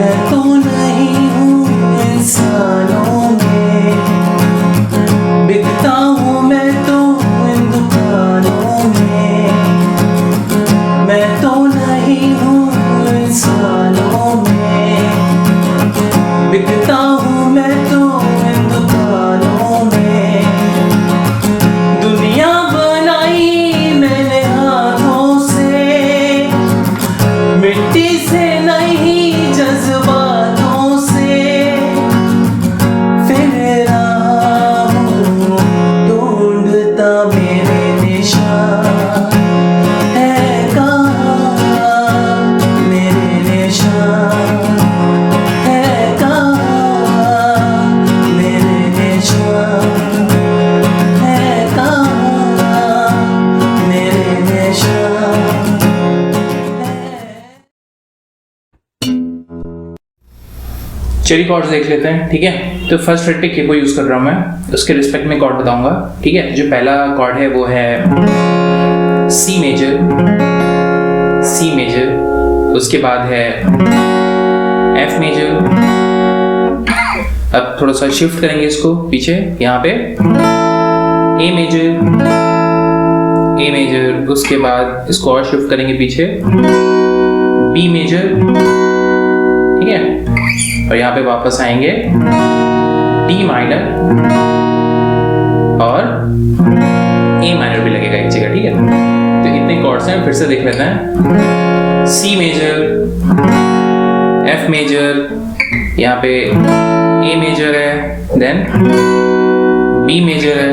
मैं तो नहीं हूँ इंसानों में, बिकता हूँ मैं तो इन दुकानों में। मैं तो नहीं हूँ इंसानों में, बिकता हूँ मैं तो इन दुकानों में। दुनिया बनाई मैंने हाथों से, मिट्टी से नहीं जज्बातों से। फिर रहा हूँ ढूंढता मेरे निशान, है कहाँ मेरे निशान, है कहाँ मेरे निशान, है कहाँ मेरे निशान। चलिए कॉर्ड्स देख लेते हैं, ठीक है। तो फर्स्ट फ्रेट पे के को यूज कर रहा हूँ मैं, उसके रिस्पेक्ट में कॉर्ड बताऊंगा, ठीक है। जो पहला कॉर्ड है वो है सी मेजर, सी मेजर। उसके बाद है एफ मेजर। अब थोड़ा सा शिफ्ट करेंगे इसको पीछे, यहाँ पे ए मेजर, ए मेजर। उसके बाद इसको और शिफ्ट करेंगे पीछे, बी मेजर, ठीक है। और यहाँ पे वापस आएंगे डी माइनर और ए माइनर भी लगेगा एक जगह, ठीक है। तो इतने कॉर्ड्स हैं, फिर से देख लेते हैं। सी मेजर, एफ मेजर, यहाँ पे ए मेजर है, देन बी मेजर है,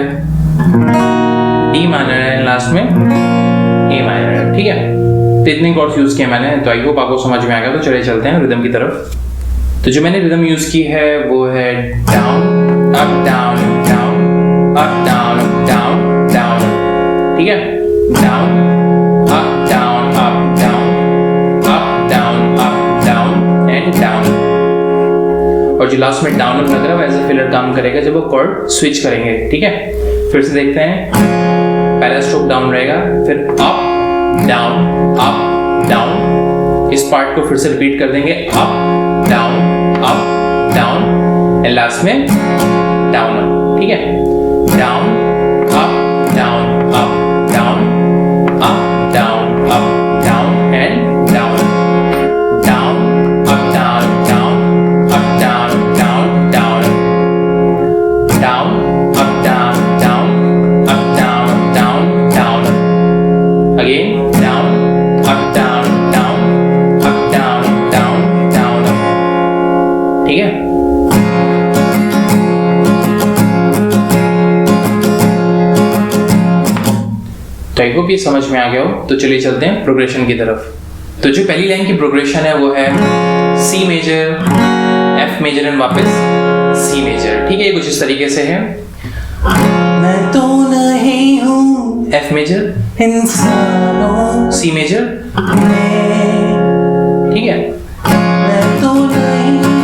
डी माइनर है, लास्ट में ए माइनर है, ठीक है। तो इतने कॉर्ड्स यूज किए मैंने, तो आई होप आपको समझ में आ गया। तो चले चलते हैं रिदम की तरफ। तो जो मैंने रिदम यूज की है वो है down up down down up down up down down, ठीक है। Down up down up down up down up down and down. और जो लास्ट में डाउन अप लग रहा है वो एज ए फिलर काम करेगा जब वो कॉर्ड स्विच करेंगे, ठीक है। फिर से देखते हैं, पहला स्ट्रोक डाउन रहेगा, फिर अप डाउन अप डाउन। इस पार्ट को फिर से रिपीट कर देंगे, up down up down and last में डाउन अप, ठीक है। Down up down up down up down up down and down. Down up down down up down down down. Down up down down up down down down. Again down up down down up down down down, ठीक है। तो I hope ये समझ में आ गया हो। तो चलिए चलते हैं प्रोग्रेशन की तरफ। तो जो पहली लाइन की प्रोग्रेशन है वो है C major, F major and वापस सी मेजर, ठीक है। ये कुछ इस तरीके से है, मैं तो नहीं हूँ एफ मेजर, इंसानों सी मेजर, में, ठीक है। मैं तो नहीं हूँ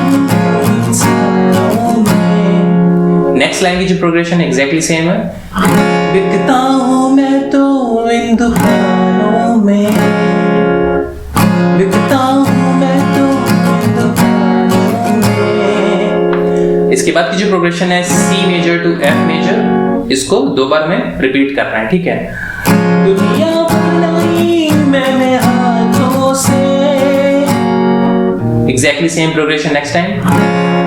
इंसानों में। नेक्स्ट लाइन की जो प्रोग्रेशन एग्जैक्टली सेम है, बिकता हूँ मैं तो इन दुकानों में, बिकता हूँ मैं तो इन दुकानों में। इसके बाद की जो प्रोग्रेशन है C major to F major, इसको दो बार में रिपीट करना है, ठीक है। दुनिया बनाई मैंने हाथों से, exactly same progression next time,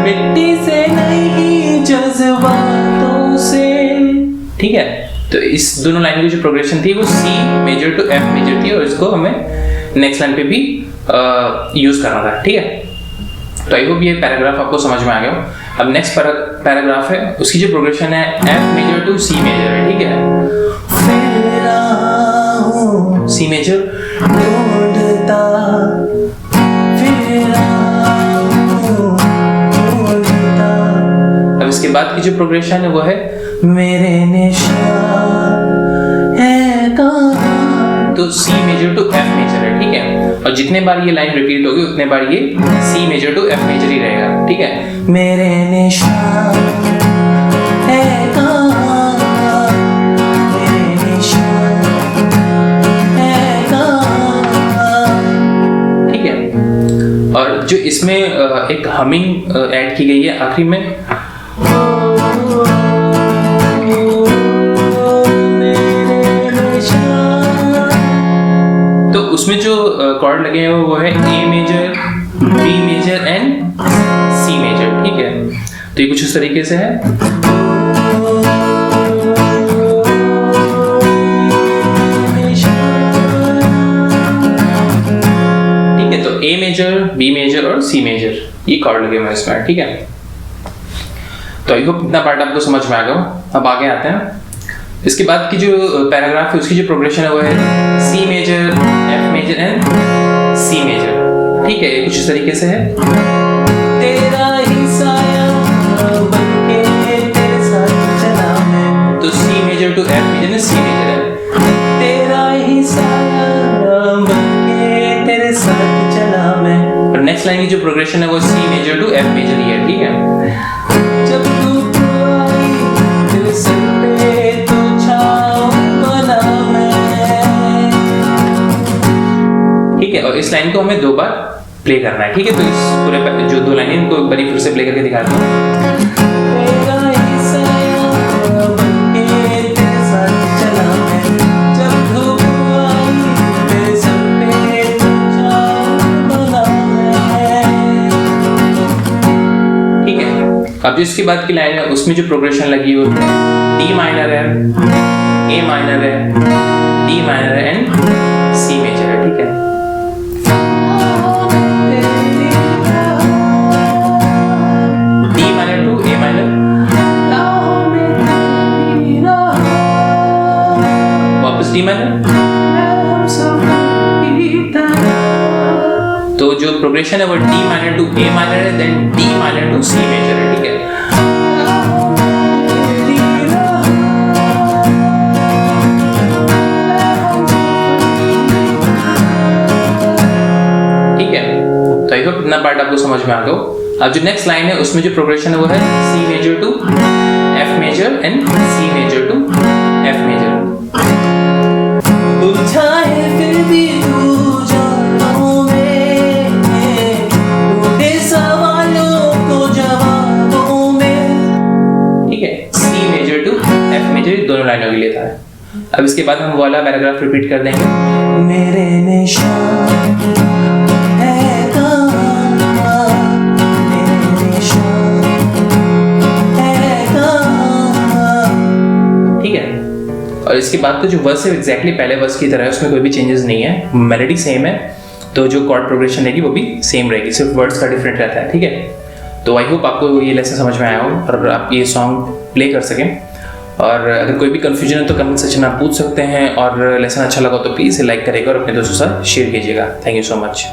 मिट्टी से नहीं जज्बातों से, ठीक है। तो इस दोनों लाइन की जो प्रोग्रेशन थी वो C major to F major थी और इसको हमें नेक्स्ट लाइन पे भी यूज करना था, ठीक है। तो आई होप ये पैराग्राफ आपको समझ में आ गया हो। अब नेक्स्ट पैराग्राफ है, उसकी जो प्रोग्रेशन है F major to C major है, ठीक है। फिर रहा हूँ सी मेजर, ढूंढता, फिर रहा हूँ ढूंढता। अब इसके बाद की जो प्रोग्रेशन है वो है मेरे निशान है कहाँ। तो C major to F major है, ठीक है। और जितने बार ये लाइन रिपीट होगी उतने बार ये C major to F major ही रहेगा, ठीक है। मेरे निशान है कहाँ, मेरे निशान है कहाँ। ठीक है। और जो इसमें एक हमिंग ऐड की गई है आखिरी में, तो उसमें जो कॉर्ड लगे हैं वो है A major, B major and C major, ठीक है। तो ये कुछ इस तरीके से है। ठीक है, तो ए मेजर, बी मेजर और सी मेजर ये कॉर्ड लगे हुए हैं इसमें, ठीक है। तो आई होप इतना पार्ट आपको समझ में आ गया। अब आगे आते हैं। इसके बाद की जो पैराग्राफ है उसकी जो प्रोग्रेशन है वो है C major, F major and C major, ठीक है। ये कुछ इस तरीके से है। तेरा ही साया बनके तेरे साथ चला मैं, तो C major to F major C major है। तेरा ही साया बनके तेरे साथ चला मैं, और नेक्स्ट लाइन की जो प्रोग्रेशन है वो C major to F major ही है, ठीक है। जब धूप आई तेरे सर पे तो छाँव बना मैं, ठीक है। और इस लाइन को हमें 2 बार प्ले करना है, ठीक है। तो इस पूरे जो 2 लाइन इनको एक बार फिर से प्ले करके दिखाता हूँ। अब जो इसके बाद की लाइन है उसमें जो प्रोग्रेशन लगी हुई है डी माइनर है, ए माइनर है, डी माइनर है एंड सी मेजर है, ठीक है। D minor to A minor, वापस डी माइनर। तो जो प्रोग्रेशन है वो D minor to A minor है, then D minor to C major है, ठीक है। ठीक है, तो आई होप इतना पार्ट आपको समझ में आ गया। अब जो नेक्स्ट लाइन है उसमें जो प्रोग्रेशन है वो है C major to F major and C major to F major. उलझाए फिर भी तू जानों में, ढूंढे सवालों को जवाबों में, ठीक है। C major to F major दोनों लाइनों के लिए था। अब इसके बाद हम वाला पैराग्राफ रिपीट कर देंगे। मेरे निशान है कहाँ, मेरे निशान है कहाँ, ठीक है। और इसके बाद तो जो वर्स है एग्जैक्टली पहले वर्स की तरह है, उसमें कोई भी चेंजेस नहीं है, मेलोडी सेम है, तो जो कॉर्ड प्रोग्रेशन रहेगी वो भी सेम रहेगी, सिर्फ वर्ड्स का डिफरेंट रहता है, ठीक है। तो आई होप आपको ये लेसन समझ में आया हो और आप ये सॉन्ग प्ले कर सकें। और अगर कोई भी कंफ्यूजन है तो कमेंट सेक्शन में आप पूछ सकते हैं, और लेसन अच्छा लगा तो प्लीज़ लाइक करेगा और अपने दोस्तों के साथ शेयर कीजिएगा। Thank you so much.